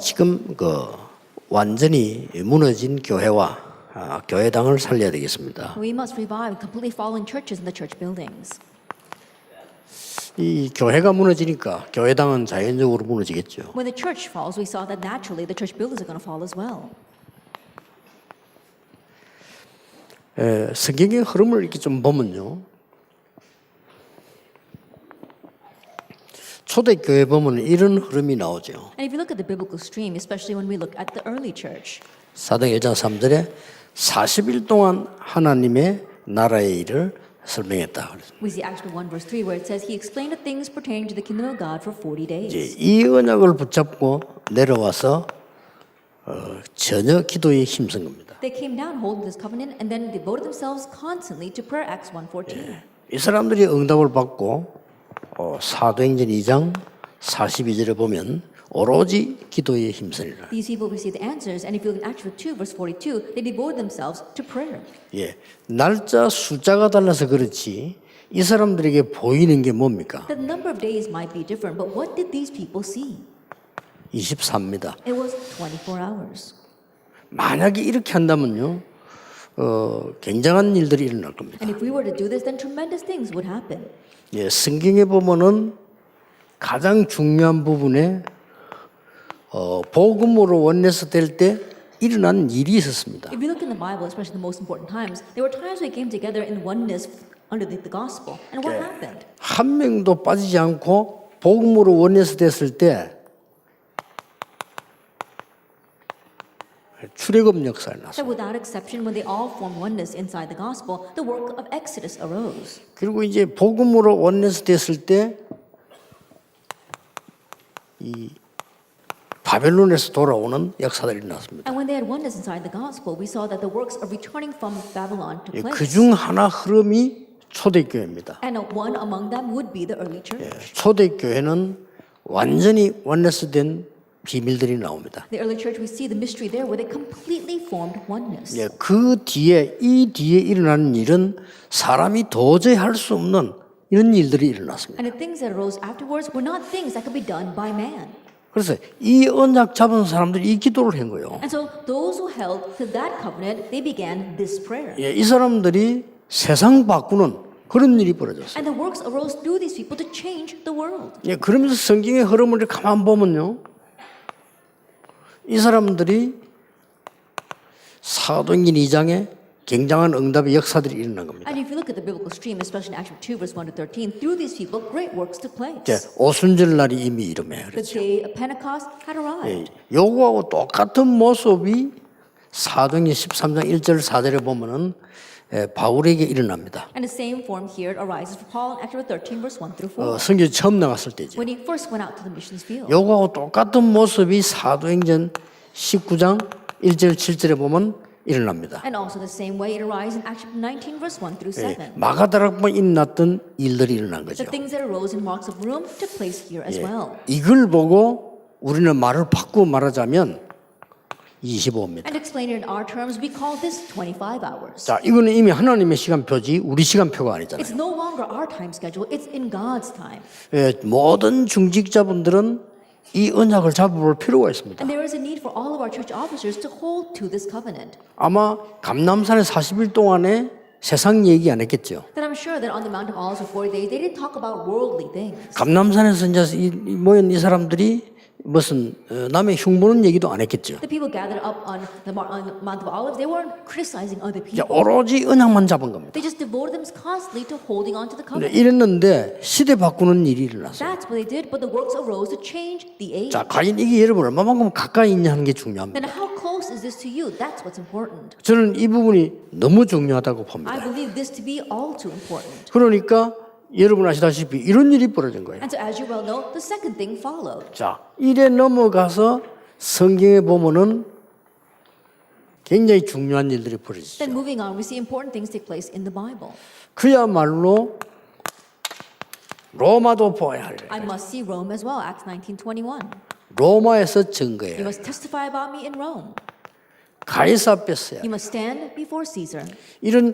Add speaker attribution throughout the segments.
Speaker 1: 지금 완전히 무너진 교회와 교회당을 살려야 되겠습니다.
Speaker 2: We must revive completely fallen churches and the church buildings.
Speaker 1: 이 교회가 무너지니까 교회당은 자연적으로 무너지겠죠.
Speaker 2: When the church falls, we saw that naturally the church buildings are going to fall as well.
Speaker 1: 성경의 흐름을 이렇게 좀 보면요. 초대교회 보면 이런 흐름이 나오죠.
Speaker 2: And if you look at the biblical stream, especially when we look at the early church,
Speaker 1: 사도행 1장 3절에 40일 동안 하나님의 나라의 일을 설명했다.
Speaker 2: we see Acts 1 verse 3 where it says he explained the things pertaining to the kingdom of God for 40 days.
Speaker 1: 이 언약을 붙잡고 내려와서 전혀 기도에 힘쓴 겁니다.
Speaker 2: They came down holding this covenant and then devoted themselves constantly to prayer. Acts 1:14.
Speaker 1: 이 사람들이 응답을 받고 사도행전 2장 42절에 보면 오로지 기도에 힘쓰니라.
Speaker 2: These people received answers, and if you look at Acts 2 verse 42, they devoted themselves to prayer.
Speaker 1: 날짜 숫자가 달라서 그렇지 이 사람들에게 보이는 게 뭡니까?
Speaker 2: The number of days might be different, but what did these people see?
Speaker 1: 24입니다.
Speaker 2: It was 24 hours.
Speaker 1: 만약에 이렇게 한다면요, 굉장한 일들이 일어날 겁니다.
Speaker 2: And if we were to do this, then tremendous things would happen.
Speaker 1: 성경에 보면은 가장 중요한 부분에 복음으로 원내서 될 때 일어난 일이 있었습니다.
Speaker 2: If you look in the Bible, especially the most important times, there were times we came together in oneness under the gospel. And what happened?
Speaker 1: 한 명도 빠지지 않고 복음으로 원내서 됐을 때 출애굽 역사가
Speaker 2: That
Speaker 1: 났어요.
Speaker 2: without exception, when they all formed oneness inside the gospel, the work of Exodus arose.
Speaker 1: 그리고 이제 복음으로 원내서 됐을 때 이 바벨론에서 돌아오는 역사들이 났습니다.
Speaker 2: And when they had oneness inside the gospel, we saw that the works of returning from Babylon took place.
Speaker 1: 그중 하나 흐름이 초대교회입니다.
Speaker 2: And one among them would be the early church.
Speaker 1: 초대교회는 완전히 원내서 된 비밀들이 나옵니다.
Speaker 2: The early church, we see the mystery there where they completely formed oneness.
Speaker 1: 그 뒤에 이 뒤에 일어나는 일은 사람이 도저히 할 수 없는 이런 일들이 일어났습니다.
Speaker 2: And the things that arose afterwards were not things that could be done by man.
Speaker 1: 그래서 이 언약 잡은 사람들이 이 기도를 한 거예요.
Speaker 2: And so those who held to that covenant, they began this prayer.
Speaker 1: 이 사람들이 세상 바꾸는 그런 일이 벌어졌어요.
Speaker 2: And the works arose through these people to change the world.
Speaker 1: 그러면서 성경의 흐름을 가만 보면요, 이 사람들이 사도행전 2장에 굉장한 응답의 역사들이 일어난 겁니다.
Speaker 2: And if you look at the biblical stream, especially in Acts 2 verse 1 to 13, through these people, great works took place.
Speaker 1: 오순절 날이 이미 이름에
Speaker 2: The day of Pentecost had arrived.
Speaker 1: 요거하고 똑같은 모습이 사도행전 13장 1절 4절에 보면은 바울에게 일어납니다.
Speaker 2: And the same form here arises for Paul in Acts 13 verse 1 through 4.
Speaker 1: 성경 처음 나갔을 때죠.
Speaker 2: When he first went out to the missions field.
Speaker 1: 요거하고 똑같은 모습이 사도행전 19장 1절 7절에 보면 일어납니다.
Speaker 2: And also the same way it arises in Acts 19 verse 1 through 7.
Speaker 1: 마가다락방에 일어났던 일들이 일어난 거죠.
Speaker 2: The things that arose in Mark's of Room took place here as well.
Speaker 1: 이걸 보고 우리는 말을 바꾸어 말하자면 25입니다.
Speaker 2: And explain it in our terms, we call this 25 hours.
Speaker 1: 자, 이거는 이미 하나님의 시간표지 우리 시간표가 아니잖아요.
Speaker 2: It's no longer our time schedule, it's in God's time.
Speaker 1: 모든 중직자분들은 이 언약을 잡아볼 필요가 있습니다.
Speaker 2: And there is a need for all of our church officers to hold to this covenant.
Speaker 1: 아마 감람산에 40일 동안에 세상 얘기 안 했겠죠.
Speaker 2: That I'm sure that on the Mount of Olives for 40 days, they didn't talk about worldly things.
Speaker 1: 감람산에서 이제 모인 이 사람들이 무슨 남의 흉보는 얘기도 안 했겠죠.
Speaker 2: The people gathered up on the Mount of Olives, they weren't criticizing other
Speaker 1: 이제
Speaker 2: people.
Speaker 1: 오로지 언약만 잡은 겁니다.
Speaker 2: They just devoted themselves constantly to holding on to the
Speaker 1: 근데
Speaker 2: covenant.
Speaker 1: 이랬는데 시대 바꾸는 일이 일어났어요.
Speaker 2: That's what they did, but the works arose to change the age.
Speaker 1: 자, 과연 이게 여러분 얼마만큼 가까이 있냐 하는 게 중요합니다.
Speaker 2: Then how close is this to you? That's what's important.
Speaker 1: 저는 이 부분이 너무 중요하다고
Speaker 2: I
Speaker 1: 봅니다.
Speaker 2: believe this to be all too important.
Speaker 1: 그러니까 여러분 아시다시피 이런 일이 벌어진 거예요.
Speaker 2: And so as you well know, the second thing followed.
Speaker 1: 자, 이래 넘어가서 성경에 보면은 굉장히 중요한 일들이 벌어지죠.
Speaker 2: Then moving on, we see important things take place in the Bible.
Speaker 1: 그야말로 로마도 보아야 할
Speaker 2: I must see Rome as well, Acts 19:21.
Speaker 1: 로마에서
Speaker 2: You
Speaker 1: 증거해야
Speaker 2: must testify about me in Rome.
Speaker 1: 가이사 앞에 서야
Speaker 2: You must stand before Caesar.
Speaker 1: 이런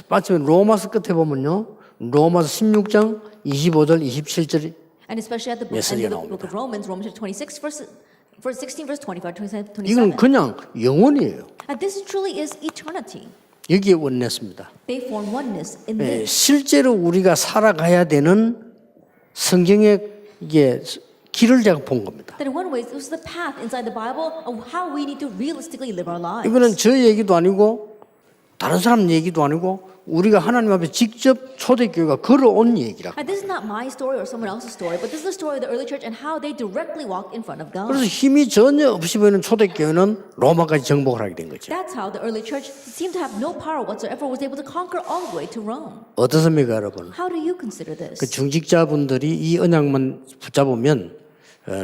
Speaker 1: 마침 로마서 끝에 보면요. 로마서 16장 25절 27절
Speaker 2: And especially at the
Speaker 1: 메시지가
Speaker 2: end of the book
Speaker 1: 나옵니다.
Speaker 2: of Romans, Romans 26 verse verse 16, verse 25, 27.
Speaker 1: 이건 그냥 영원이에요.
Speaker 2: And this truly is eternity.
Speaker 1: 여기에 원냈습니다.
Speaker 2: They form oneness in
Speaker 1: 예,
Speaker 2: this.
Speaker 1: 실제로 우리가 살아가야 되는 성경의 이게 길을 제가 본 겁니다.
Speaker 2: That in one way, it was the path inside the Bible of how we need to realistically live our lives.
Speaker 1: 이거는 저 얘기도 아니고 다른 사람 얘기도 아니고 우리가 하나님 앞에 직접 초대교회가 걸어온 얘기라.
Speaker 2: And this is not my story or someone else's story, but this is the story of the early church and how they directly walked in front of God.
Speaker 1: 그래서 힘이 전혀 없이 보이는 초대교회는 로마까지 정복을 하게 된 거죠.
Speaker 2: That's how the early church seemed to have no power whatsoever, was able to conquer all the way to Rome.
Speaker 1: 어떻습니까, 여러분?
Speaker 2: How do you consider this?
Speaker 1: 그 중직자분들이 이 언약만 붙잡으면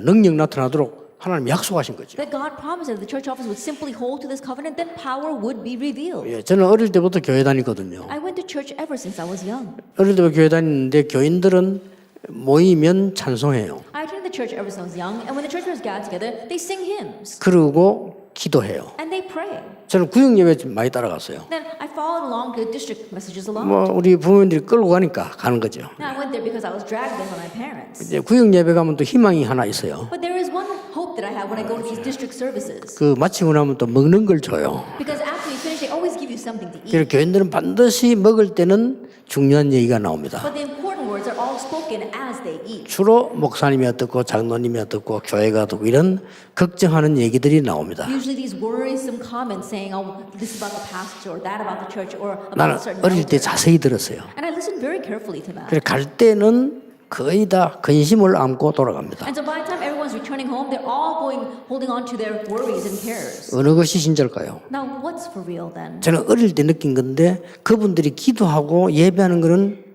Speaker 1: 능력 나타나도록 하나님 약속하신 거죠.
Speaker 2: That God promised that if the church office would simply hold to this covenant, then power would be revealed.
Speaker 1: 예, 저는 어릴 때부터 교회 다니거든요.
Speaker 2: I went to church ever since I was young.
Speaker 1: 어릴 때부터 교회 다니는데 교인들은 모이면 찬송해요.
Speaker 2: I attended the church ever since I was young, and when the church members gather together, they sing hymns
Speaker 1: 그리고 기도해요.
Speaker 2: and they pray.
Speaker 1: 저는 구역 예배 좀 많이 따라갔어요.
Speaker 2: Then I followed along the district messages along.
Speaker 1: 뭐 우리 부모님들이 끌고 가니까 가는 거죠.
Speaker 2: Now I went there because I was dragged there by my parents.
Speaker 1: 이제 구역 예배 가면 또 희망이 하나 있어요.
Speaker 2: But there is one hope that I have when I go to these district services.
Speaker 1: 그 마치고 나면 또 먹는 걸 줘요.
Speaker 2: Because after you finish, they always give you something to eat.
Speaker 1: 그래서 교인들은 반드시 먹을 때는 중요한 얘기가 나옵니다.
Speaker 2: But the important words are all spoken as they eat.
Speaker 1: 주로 목사님이 어떻고 장로님이 어떻고 교회가 어떻고 이런 걱정하는 얘기들이 나옵니다.
Speaker 2: Usually these worrisome comments saying, oh, this is about the pastor or that about the church or
Speaker 1: 나는
Speaker 2: about a certain
Speaker 1: 어릴 때
Speaker 2: elder.
Speaker 1: 자세히 들었어요.
Speaker 2: And I listened very carefully to that.
Speaker 1: 그래서 갈 때는 거의 다 근심을 안고 돌아갑니다.
Speaker 2: And so by the time everyone's returning home, they're all holding on to their worries and cares.
Speaker 1: 어느 것이 진짜일까요?
Speaker 2: Now, what's for real then?
Speaker 1: 저는 어릴 때 느낀 건데 그분들이 기도하고 예배하는 것은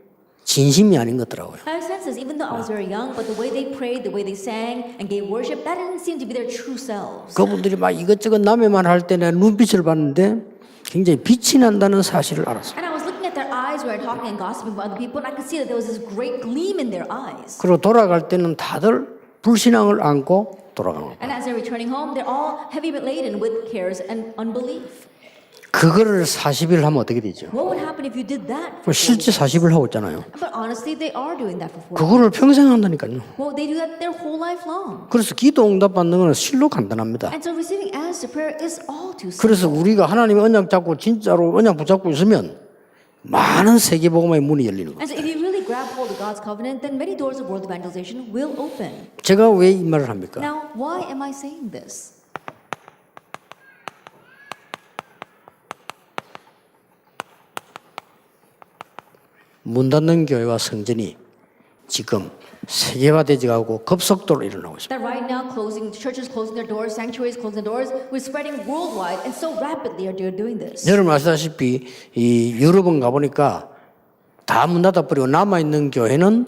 Speaker 1: 진심이 아닌 것 같더라고요.
Speaker 2: I sense this, even though I was very young, but the way they prayed, the way they sang and gave worship, that didn't seem to be their true selves.
Speaker 1: 그분들이 막 이것저것 남의 말 할 때 내가 눈빛을 봤는데 굉장히 빛이 난다는 사실을 알았어요.
Speaker 2: And I was looking at their eyes where they're talking and gossiping about other people, and I could see that there was this great gleam in their eyes.
Speaker 1: 그리고 돌아갈 때는 다들 불신앙을 안고 돌아가는 거예요.
Speaker 2: And as they're returning home, they're all heavy laden with cares and unbelief.
Speaker 1: 그거를 40일 하면 어떻게 되죠?
Speaker 2: What would happen if you did that?
Speaker 1: 뭐 실제 40일 하고 있잖아요.
Speaker 2: But honestly, they are doing that for 40.
Speaker 1: 그거를 평생 한다니까요.
Speaker 2: Well, they do that their whole life long.
Speaker 1: 그래서 기도 응답 받는 건 실로 간단합니다.
Speaker 2: And so receiving answer prayer is all too simple.
Speaker 1: 그래서 우리가 하나님의 언약 잡고 진짜로 언약 붙잡고 있으면 많은 세계복음의 문이 열리는 거예요.
Speaker 2: And so if you really grab hold of God's covenant, then many doors of world evangelization will open.
Speaker 1: 제가 왜 이 말을 합니까?
Speaker 2: Now, why am I saying this?
Speaker 1: 문 닫는 교회와 성전이 지금 세계화되지가고 급속도로 일어나고 있습니다.
Speaker 2: That right now, churches closing their doors, sanctuaries closing their doors, we're spreading worldwide, and so rapidly are they doing this.
Speaker 1: 여러분 아시다시피 이 유럽은 가보니까 다 문 닫아버리고 남아있는 교회는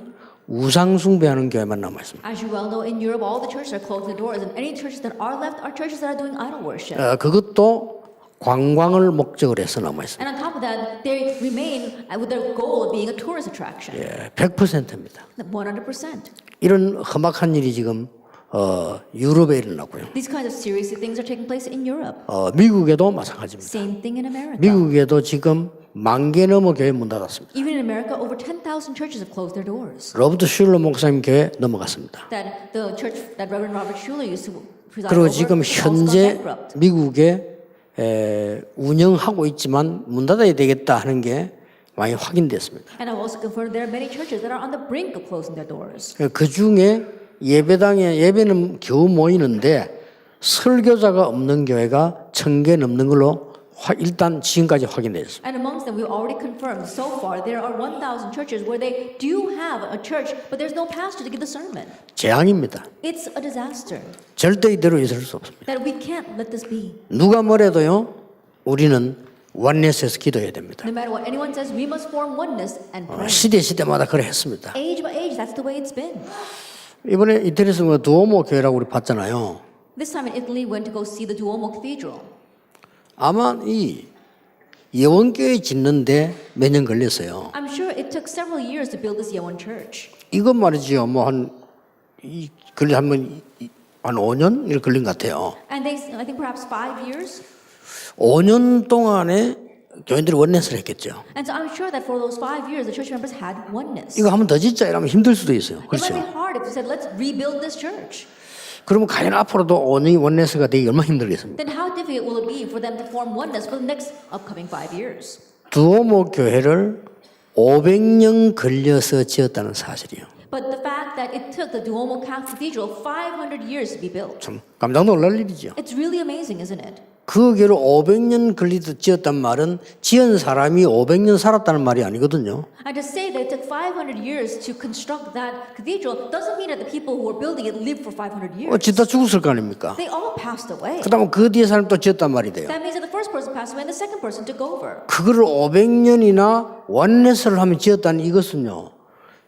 Speaker 1: 우상 숭배하는 교회만 남아있습니다.
Speaker 2: As you well know, in Europe, all the churches are closing their doors, and any churches that are left are churches that are doing idol worship.
Speaker 1: 그것도 관광을 목적으로 해서 남아있습니다.
Speaker 2: And on top of that, they remain with their goal of being a tourist attraction.
Speaker 1: 100%입니다.
Speaker 2: 100%.
Speaker 1: 이런 험악한 일이 지금 유럽에 일어나고요.
Speaker 2: These kinds of serious things are taking place in Europe.
Speaker 1: 미국에도 마찬가지입니다.
Speaker 2: Same thing in America.
Speaker 1: 미국에도 지금 10,000개 넘어 교회 문 닫았습니다.
Speaker 2: Even in America, over 10,000 churches have closed their doors.
Speaker 1: 로버트 슐러 목사님 교회 넘어갔습니다.
Speaker 2: That the church that Reverend Robert Schuller used to preside
Speaker 1: 그리고
Speaker 2: over
Speaker 1: 지금
Speaker 2: also got
Speaker 1: 현재
Speaker 2: bankrupt.
Speaker 1: 미국에 운영하고 있지만 문 닫아야 되겠다 하는 게 많이 확인됐습니다.
Speaker 2: And I've also confirmed there are many churches that are on the brink of closing their doors.
Speaker 1: 그 중에 예배는 겨우 모이는데 설교자가 없는 교회가 1,000개 넘는 걸로 일단 지금까지 확인됐습니다.
Speaker 2: And amongst them, we've already confirmed so far there are 1,000 churches where they do have a church, but there's no pastor to give the sermon.
Speaker 1: 재앙입니다.
Speaker 2: It's a disaster
Speaker 1: 절대 이대로 있을 수 없습니다.
Speaker 2: that we can't let this be.
Speaker 1: 누가 뭐래도요, 우리는 원내스에서 기도해야 됩니다.
Speaker 2: No matter what anyone says, we must form oneness and pray.
Speaker 1: 시대마다 그래 했습니다.
Speaker 2: Age by age, that's the way it's been.
Speaker 1: 이번에 이태리에서 두오모 교회라고 우리 봤잖아요.
Speaker 2: This time in Italy, went to go see the Duomo Cathedral.
Speaker 1: 아마 이 예원교회 짓는데 몇 년 걸렸어요.
Speaker 2: I'm sure it took several years to build this Yeowon church.
Speaker 1: 이것 말이지요. 뭐 한 5년 이렇게 걸린 것 같아요.
Speaker 2: And I think perhaps 5 years.
Speaker 1: 5년 동안에 교인들이 원내스를 했겠죠.
Speaker 2: And so I'm sure that for those 5 years, the church members had oneness.
Speaker 1: 이거 한번 더 짓자 이러면 힘들 수도 있어요.
Speaker 2: It might
Speaker 1: 그렇죠.
Speaker 2: be hard if you said, let's rebuild this church.
Speaker 1: 그러면 과연 앞으로도 원네스가 되기 얼마나 힘들겠습니까?
Speaker 2: then how difficult will it be for them to form oneness for the next upcoming 5 years?
Speaker 1: 두오모 교회를 500년 걸려서 지었다는 사실이요.
Speaker 2: But the fact that it took the Duomo Cathedral 500 years to be built,
Speaker 1: 참 깜짝 놀랄 일이죠.
Speaker 2: it's really amazing, isn't it?
Speaker 1: 그 교회를 500년 걸리듯 지었단 말은 지은 사람이 500년 살았다는 말이 아니거든요.
Speaker 2: And to say that it took 500 years to construct that cathedral doesn't mean that the people who were building it lived for 500 years.
Speaker 1: 짓다 죽었을 거 아닙니까?
Speaker 2: They all passed away.
Speaker 1: 그다음 그 뒤에 사람 또 지었단 말이 돼요.
Speaker 2: That means that the first person passed away and the second person took over.
Speaker 1: 그거를 500년이나 원네스를 하면 지었다는 이것은요.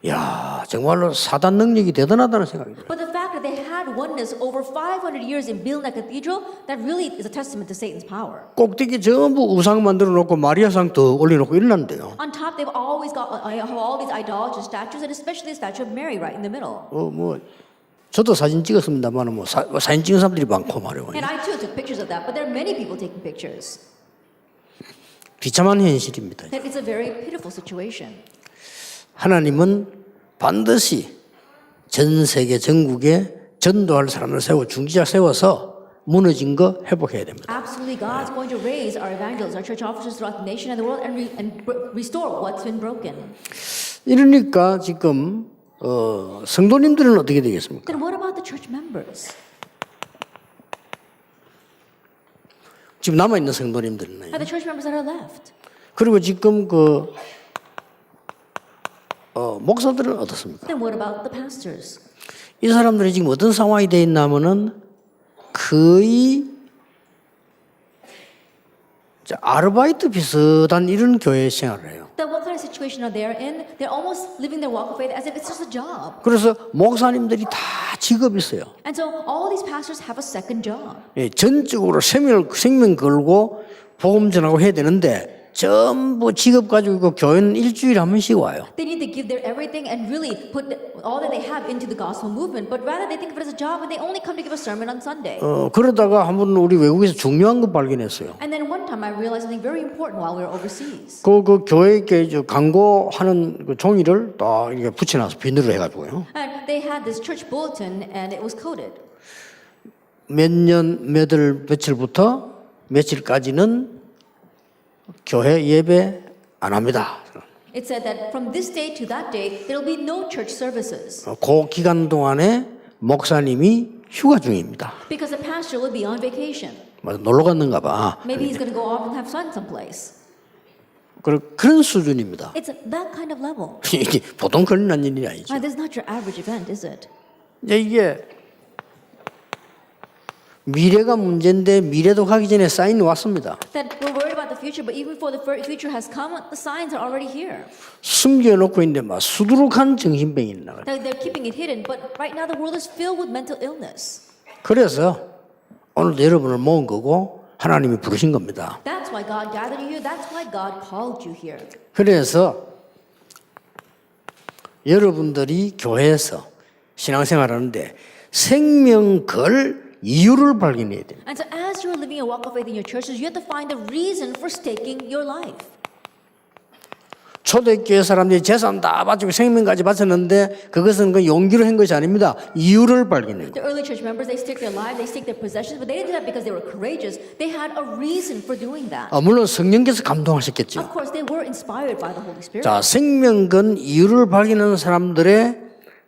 Speaker 1: 야, 정말로 사단 능력이 대단하다는 생각이 들어요.
Speaker 2: But the fact that they had oneness over 500 years in building that cathedral, that really is a testament to Satan's power.
Speaker 1: 꼭대기 전부 우상 만들어 놓고 마리아상 더 올려놓고 이러는데요.
Speaker 2: On top, they've always got have all these idolatrous statues, and especially the statue of Mary right in the middle.
Speaker 1: 저도 사진 찍었습니다만 사진 찍은 사람들이 많고 말이에요.
Speaker 2: And I too took pictures of that, but there are many people taking pictures.
Speaker 1: 비참한 현실입니다.
Speaker 2: That it's a very pitiful situation.
Speaker 1: 하나님은 반드시 전 세계 전국에 전도할 사람을 세워 중지자 세워서 무너진 거 회복해야 됩니다.
Speaker 2: Absolutely, God's going to raise our evangelists, our church officers throughout the nation and the world, and restore what's been broken.
Speaker 1: 이러니까 지금 성도님들은 어떻게 되겠습니까?
Speaker 2: Then what about the church members?
Speaker 1: 지금 남아 있는 성도님들은
Speaker 2: Are the church members that are left?
Speaker 1: 그리고 지금 목사들은 어떻습니까?
Speaker 2: Then what about the pastors?
Speaker 1: 이 사람들이 지금 어떤 상황이 돼 있냐면은 거의 아르바이트 비슷한 이런 교회 생활을 해요.
Speaker 2: Then what kind of situation are they in? They're almost living their walk of faith as if it's just a job.
Speaker 1: 그래서 목사님들이 다 직업이 있어요.
Speaker 2: And so all these pastors have a second job.
Speaker 1: 예, 전적으로 생명 걸고 복음 전하고 해야 되는데 전부 직업 가지고 있고 교회는 일주일에 한 번씩 와요.
Speaker 2: They need to give their everything and really put all that they have into the gospel movement, but rather they think of it as a job and they only come to give a sermon on Sunday.
Speaker 1: 그러다가 한번 우리 외국에서 중요한 거 발견했어요.
Speaker 2: And then one time I realized something very important while we were overseas.
Speaker 1: 그 교회에 광고하는 그 종이를 딱 이렇게 붙여놔서 비닐로 해가지고요.
Speaker 2: And they had this church bulletin and it was coded.
Speaker 1: 몇 년 며칠부터 며칠까지는 교회 예배 안 합니다.
Speaker 2: It said that from this day to that day there will be no church services
Speaker 1: 그 기간 동안에 목사님이 휴가 중입니다.
Speaker 2: because the pastor will be on vacation.
Speaker 1: 놀러 갔는가 봐.
Speaker 2: Maybe he's going to go off and have fun someplace.
Speaker 1: 그런 수준입니다.
Speaker 2: It's that kind of level.
Speaker 1: 이게 보통 걸리는 일이 아니죠.
Speaker 2: This is not your average event, is it?
Speaker 1: 이제 이게 미래가 문제인데 미래도 가기 전에 사인이 왔습니다.
Speaker 2: That we're worried about the future, but even before the future has come, the signs are already here.
Speaker 1: 숨겨놓고 있는데 막 수두룩한 정신병이 나가요.
Speaker 2: They're keeping it hidden, but right now the world is filled with mental illness.
Speaker 1: 그래서 오늘도 여러분을 모은 거고 하나님이 부르신 겁니다.
Speaker 2: That's why God gathered you here. That's why God called you here.
Speaker 1: 그래서 여러분들이 교회에서 신앙생활하는데 생명 걸 이유를 발견해야 됩니다.
Speaker 2: And so as you're living a walk of faith in your churches, you have to find the reason for staking your life.
Speaker 1: 초대교회 사람들이 재산 다 바치고 생명까지 바쳤는데 그것은 그 용기로 한 것이 아닙니다. 이유를 발견해요.
Speaker 2: The early church members, they staked their lives, they staked their possessions, but they didn't do that because they were courageous. They had a reason for doing that.
Speaker 1: 물론 성령께서 감동하셨겠죠.
Speaker 2: Of course, they were inspired by the Holy Spirit.
Speaker 1: 자, 생명건 이유를 발견하는 사람들의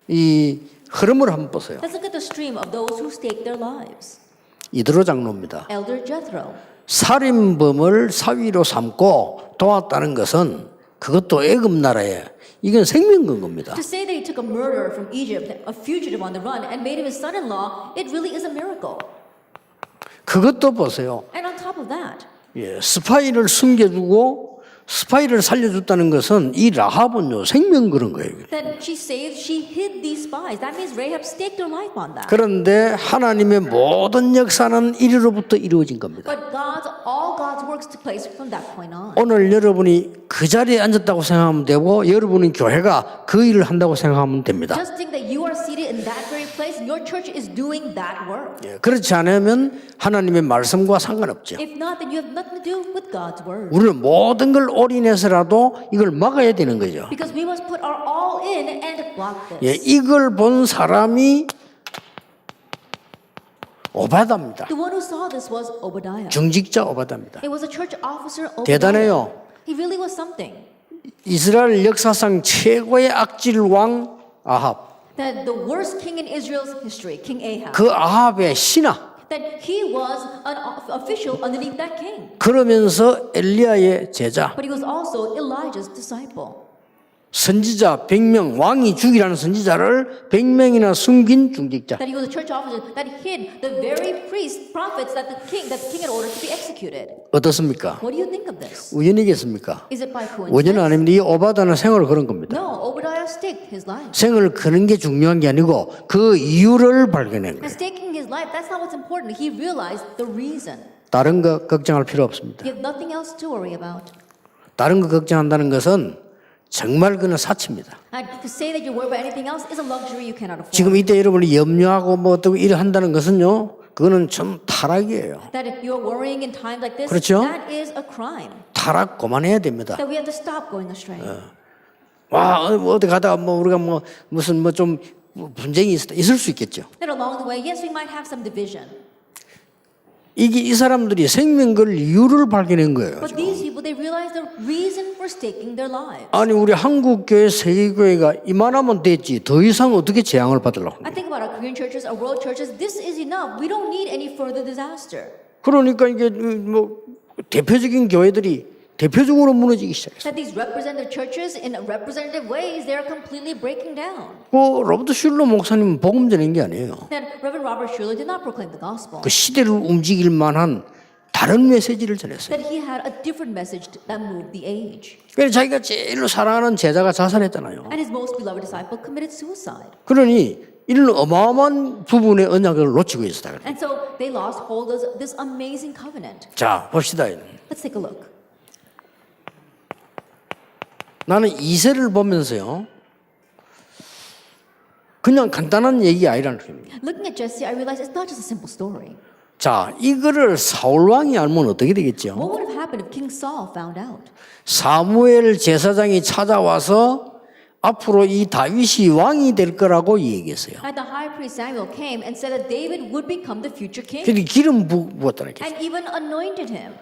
Speaker 1: 이 흐름을 한번 보세요.
Speaker 2: Let's look at the stream of those who staked their lives.
Speaker 1: 이드로 장로입니다.
Speaker 2: Elder Jethro.
Speaker 1: 살인범을 사위로 삼고 도왔다는 것은 그것도 애굽 나라에 이건 생명건 겁니다.
Speaker 2: To say that he took a murderer from Egypt, a fugitive on the run, and made him his son-in-law, it really is a miracle.
Speaker 1: 그것도 보세요.
Speaker 2: And on top of that,
Speaker 1: 스파이를 숨겨주고 스파이를 살려줬다는 것은 이 라합은요 생명 그런 거예요.
Speaker 2: that she hid these spies. That means Rahab staked her life on that.
Speaker 1: 그런데 하나님의 모든 역사는 이리로부터 이루어진 겁니다.
Speaker 2: But all God's works took place from that point on.
Speaker 1: 오늘 여러분이 그 자리에 앉았다고 생각하면 되고 여러분은 교회가 그 일을 한다고 생각하면 됩니다.
Speaker 2: Just think that you are seated in that very place and your church is doing that work.
Speaker 1: 그렇지 않으면 하나님의 말씀과 상관없죠.
Speaker 2: If not, then you have nothing to do with God's word.
Speaker 1: 우리는 모든 걸 올인해서라도 이걸 막아야 되는 거죠.
Speaker 2: Because we must put our all in and block this.
Speaker 1: 이걸 본 사람이 오바다입니다.
Speaker 2: The one who saw this was Obadiah.
Speaker 1: 중직자 오바다입니다.
Speaker 2: It was a church officer Obadiah.
Speaker 1: 대단해요.
Speaker 2: He really was something.
Speaker 1: 이스라엘 역사상 최고의 악질 왕 아합.
Speaker 2: That the worst king in Israel's history, King Ahab,
Speaker 1: 그 아합의 신하.
Speaker 2: that he was an official underneath that king.
Speaker 1: 그러면서 엘리야의 제자.
Speaker 2: But he was also Elijah's disciple.
Speaker 1: 선지자 100명, 왕이 죽이라는 선지자를 100명이나 숨긴 중직자.
Speaker 2: That he was a church officer that hid the very priests, prophets that the king had ordered to be executed.
Speaker 1: 어떻습니까?
Speaker 2: What do you think of this?
Speaker 1: 우연이겠습니까?
Speaker 2: Is it by
Speaker 1: 우연은
Speaker 2: coincidence?
Speaker 1: 아닙니다. 이 오바다는 생을 그런 겁니다.
Speaker 2: No, Obadiah staked his life.
Speaker 1: 생을 그는 게 중요한 게 아니고 그 이유를 발견한
Speaker 2: And
Speaker 1: 거예요.
Speaker 2: staking his life, that's not what's important. He realized the reason.
Speaker 1: 다른 거 걱정할 필요 없습니다.
Speaker 2: He had nothing else to worry about.
Speaker 1: 다른 거 걱정한다는 것은 정말 그는 사치입니다.
Speaker 2: And to say that you worry about anything else is a luxury you cannot afford.
Speaker 1: 지금 이때 여러분이 염려하고 뭐 어떻게 일을 한다는 것은요, 그거는 좀 타락이에요.
Speaker 2: That if you're worrying in times like this,
Speaker 1: 그렇죠?
Speaker 2: that is a crime.
Speaker 1: 타락 그만해야 됩니다.
Speaker 2: That we have to stop going astray.
Speaker 1: 와, 어디 가다가 뭐 우리가 뭐 무슨 뭐 좀 분쟁이 있을 수 있겠죠.
Speaker 2: That along the way, yes, we might have some division.
Speaker 1: 이게 이 사람들이 생명 걸 이유를 발견한 거예요.
Speaker 2: But these people, they realize the reason for staking their lives.
Speaker 1: 아니 우리 한국 교회, 세계 교회가 이만하면 됐지. 더 이상 어떻게 재앙을 받으려고?
Speaker 2: I think about our Korean churches, our world churches. This is enough. We don't need any further disaster.
Speaker 1: 그러니까 이게 뭐 대표적인 교회들이 대표적으로 무너지기 시작했어요.
Speaker 2: That these representative churches, in representative ways, they are completely breaking down.
Speaker 1: 그 로버트 슐러 목사님 복음 전한 게 아니에요.
Speaker 2: That Reverend Robert Schuller did not proclaim the gospel.
Speaker 1: 그 시대를 움직일 만한 다른 메시지를 전했어요.
Speaker 2: That he had a different message that moved the age.
Speaker 1: 그래서 자기가 제일로 사랑하는 제자가 자살했잖아요.
Speaker 2: And his most beloved disciple committed suicide.
Speaker 1: 그러니 이런 어마어마한 부분의 언약을 놓치고 있었다.
Speaker 2: And so they lost hold of this amazing covenant.
Speaker 1: 자, 봅시다.
Speaker 2: Let's take a look.
Speaker 1: 나는 이세를 보면서요, 그냥 간단한 얘기 아니라는 겁니다.
Speaker 2: Looking at Jesse, I realized it's not just a simple story.
Speaker 1: 자, 이거를 사울 왕이 알면 어떻게 되겠죠?
Speaker 2: What would have happened if King Saul found out?
Speaker 1: 사무엘 제사장이 찾아와서 앞으로 이 다윗이 왕이 될 거라고 얘기했어요.
Speaker 2: And the high priest Samuel came and said that David would become the future king,
Speaker 1: 그래서 기름 부었다는 게.
Speaker 2: and even anointed him.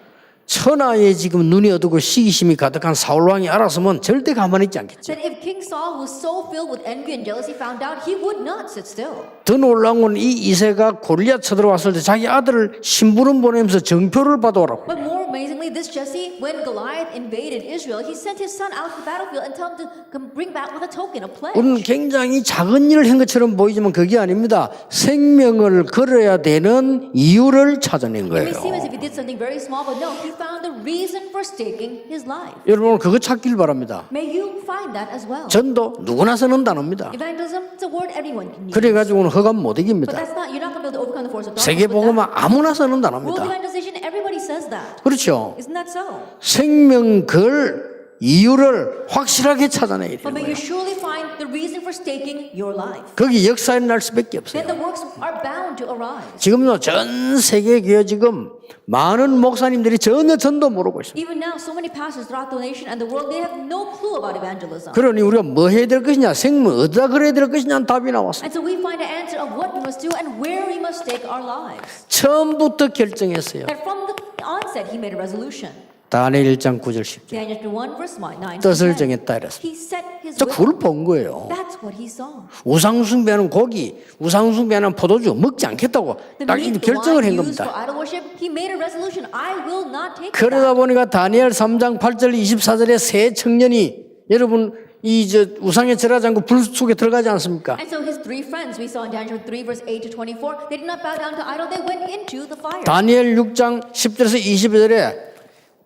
Speaker 1: 천하에 지금 눈이 어두고 시기심이 가득한 사울 왕이 알았으면 절대 가만히 있지 않겠죠.
Speaker 2: That if King Saul, who was so filled with envy and jealousy, found out, he would not sit still.
Speaker 1: 더 놀라운 건 이 이세가 골리앗 쳐들어왔을 때 자기 아들을 심부름 보내면서 정표를 받아오라고.
Speaker 2: But more amazingly, this Jesse, when Goliath invaded Israel, he sent his son out to the battlefield and told him to come bring back with a token, a pledge.
Speaker 1: 우리는 굉장히 작은 일을 한 것처럼 보이지만 그게 아닙니다. 생명을 걸어야 되는 이유를 찾아낸
Speaker 2: It may
Speaker 1: 거예요.
Speaker 2: seem as if he did something very small, but no, he found the reason for staking his life.
Speaker 1: 여러분 그거 찾길 바랍니다.
Speaker 2: May you find that as well.
Speaker 1: 전도 누구나 쓰는 단어입니다.
Speaker 2: Evangelism, it's a word everyone can use.
Speaker 1: 그래가지고는 허감 못
Speaker 2: But
Speaker 1: 이깁니다.
Speaker 2: that's not, you're not going to be able to overcome the force of darkness.
Speaker 1: 세계복음은 아무나 쓰는
Speaker 2: World
Speaker 1: 단어입니다.
Speaker 2: evangelization, everybody says that.
Speaker 1: 그렇죠.
Speaker 2: Isn't that so?
Speaker 1: 생명 걸 이유를 확실하게 찾아내야
Speaker 2: But
Speaker 1: 되는
Speaker 2: may
Speaker 1: 거예요.
Speaker 2: you surely find the reason for staking your life.
Speaker 1: 거기 역사에 날 수밖에 없어요.
Speaker 2: Then the works are bound to arise.
Speaker 1: 지금요 전 세계 교회 지금 많은 목사님들이 전혀 전도 모르고 있습니다.
Speaker 2: Even now, so many pastors throughout the nation and the world, they have no clue about evangelism.
Speaker 1: 그러니 우리가 뭐 해야 될 것이냐, 생명 어디다 그래야 될 것이냐는 답이 나왔어요.
Speaker 2: And so we find an answer of what we must do and where we must stake our lives.
Speaker 1: 처음부터 결정했어요.
Speaker 2: That from the onset, he made a resolution.
Speaker 1: 다니엘 1장 9절 10절.
Speaker 2: Daniel 1 verse 9.
Speaker 1: 뜻을 정했다 이랬어요.
Speaker 2: He set his
Speaker 1: 저
Speaker 2: will.
Speaker 1: 그걸 본 거예요.
Speaker 2: That's what he saw.
Speaker 1: 우상숭배하는 고기, 우상숭배하는 포도주 먹지 않겠다고
Speaker 2: The
Speaker 1: 딱
Speaker 2: meat,
Speaker 1: 이렇게
Speaker 2: the
Speaker 1: 결정을
Speaker 2: wine
Speaker 1: 한
Speaker 2: used for
Speaker 1: 겁니다.
Speaker 2: idol worship, he made a resolution. I will not take
Speaker 1: 그러다
Speaker 2: that.
Speaker 1: 보니까 다니엘 3장 8절 24절에 세 청년이 여러분 이 우상에 절하지 않고 불 속에 들어가지 않습니까?
Speaker 2: And so his three friends, we saw in Daniel 3 verse 8 to 24, they did not bow down to idol, they went into the fire.
Speaker 1: 다니엘 6장 10절에서 20절에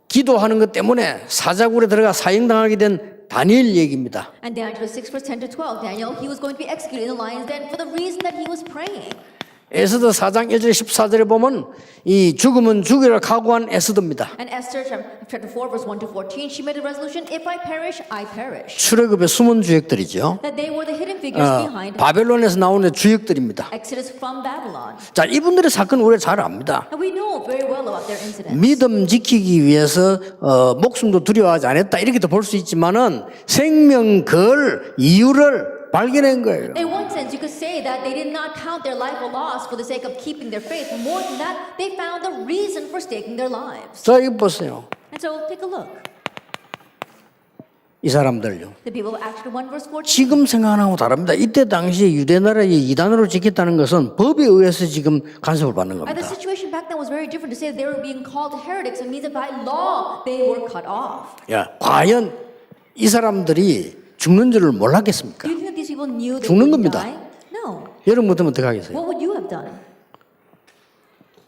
Speaker 1: 기도하는 것 때문에 사자굴에 들어가 사형당하게 된 다니엘 얘기입니다.
Speaker 2: And Daniel 6 verse 10 to 12, Daniel, he was going to be executed in the lion's den for the reason that he was praying.
Speaker 1: 에스더 4장 1절 14절에 보면 이 죽으면 죽이라 각오한 에스더입니다.
Speaker 2: And Esther chapter 4 verse 1 to 14, she made a resolution, if I perish, I perish.
Speaker 1: 출애굽의 숨은 주역들이죠.
Speaker 2: That they were the hidden figures behind
Speaker 1: 바벨론에서 나오는 주역들입니다.
Speaker 2: Exodus from Babylon.
Speaker 1: 자, 이분들의 사건 우리가 잘 압니다.
Speaker 2: And we know very well about their incidents.
Speaker 1: 믿음 지키기 위해서 목숨도 두려워하지 않았다 이렇게도 볼 수 있지만은 생명 걸 이유를 발견한 거예요.
Speaker 2: In one sense, you could say that they did not count their life a loss for the sake of keeping their faith. More than that, they found a reason for staking their lives.
Speaker 1: 자, 이거 보세요.
Speaker 2: And so take a look.
Speaker 1: 이 사람들요.
Speaker 2: The people of Acts 1 verse 14.
Speaker 1: 지금 생각하는 거하고 다릅니다. 이때 당시에 유대 나라의 이단으로 지켰다는 것은 법에 의해서 지금 간섭을 받는
Speaker 2: And
Speaker 1: 겁니다.
Speaker 2: the situation back then was very different. To say that they were being called heretics, it means that by law they were cut off.
Speaker 1: 야, 과연 이 사람들이 죽는 줄을 몰랐겠습니까?
Speaker 2: Do you think these people knew they
Speaker 1: 죽는
Speaker 2: would
Speaker 1: 겁니다.
Speaker 2: die? No.
Speaker 1: 여러분 같으면 어떻게 하겠어요?
Speaker 2: What would you have done?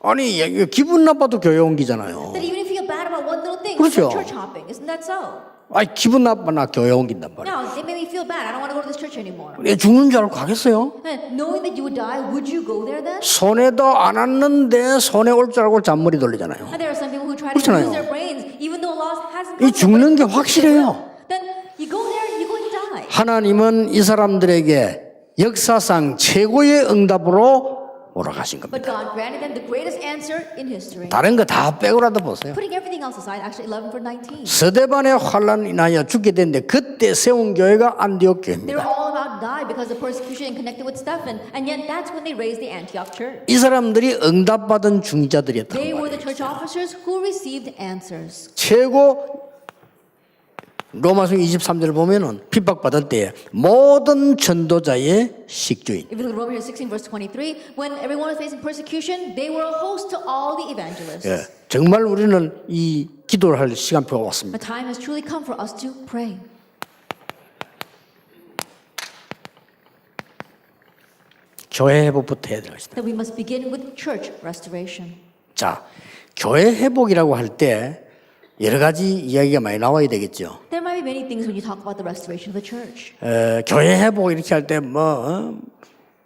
Speaker 1: 아니, 기분 나빠도 교회 옮기잖아요.
Speaker 2: That even if you feel bad about one little thing,
Speaker 1: 그렇죠.
Speaker 2: like church hopping, isn't that so?
Speaker 1: 아니, 기분 나빠나 교회 옮긴단 말이에요.
Speaker 2: Now, they made me feel bad. I don't want to go to this church anymore.
Speaker 1: 내 죽는 줄 알고 가겠어요?
Speaker 2: And knowing that you would die, would you go there then?
Speaker 1: 손해도 안 왔는데 손해 올 줄 알고 잔머리 돌리잖아요.
Speaker 2: And there are some people who try to
Speaker 1: 그렇잖아요.
Speaker 2: use their brains, even though loss hasn't
Speaker 1: 이
Speaker 2: come.
Speaker 1: 죽는 게 확실해요.
Speaker 2: Then you go there, you go and die.
Speaker 1: 하나님은 이 사람들에게 역사상 최고의 응답으로 몰아가신
Speaker 2: But
Speaker 1: 겁니다.
Speaker 2: God granted them the greatest answer in history.
Speaker 1: 다른 거 다 빼고라도 보세요.
Speaker 2: Putting everything else aside, actually 11 for 19.
Speaker 1: 스데반의 환란 인하여 죽게 됐는데 그때 세운 교회가 안디옥
Speaker 2: They
Speaker 1: 교회입니다.
Speaker 2: were all about to die because of persecution and connected with Stephen. And yet that's when they raised the Antioch church.
Speaker 1: 이 사람들이 응답받은 중자들이었단
Speaker 2: They were
Speaker 1: 말이에요.
Speaker 2: the church officers who received answers.
Speaker 1: 최고 로마서 23절 보면은 핍박받을 때 모든 전도자의 식주인.
Speaker 2: If you look at Romans 16 verse 23, when everyone was facing persecution, they were a host to all the evangelists.
Speaker 1: 예, 정말 우리는 이 기도를 할 시간표가 왔습니다.
Speaker 2: A time has truly come for us to pray.
Speaker 1: 교회 회복부터 해야 되겠습니다.
Speaker 2: That we must begin with church restoration.
Speaker 1: 자, 교회 회복이라고 할 때 여러 가지 이야기가 많이 나와야 되겠죠.
Speaker 2: There might be many things when you talk about the restoration of the church.
Speaker 1: 교회 회복 이렇게 할 때 뭐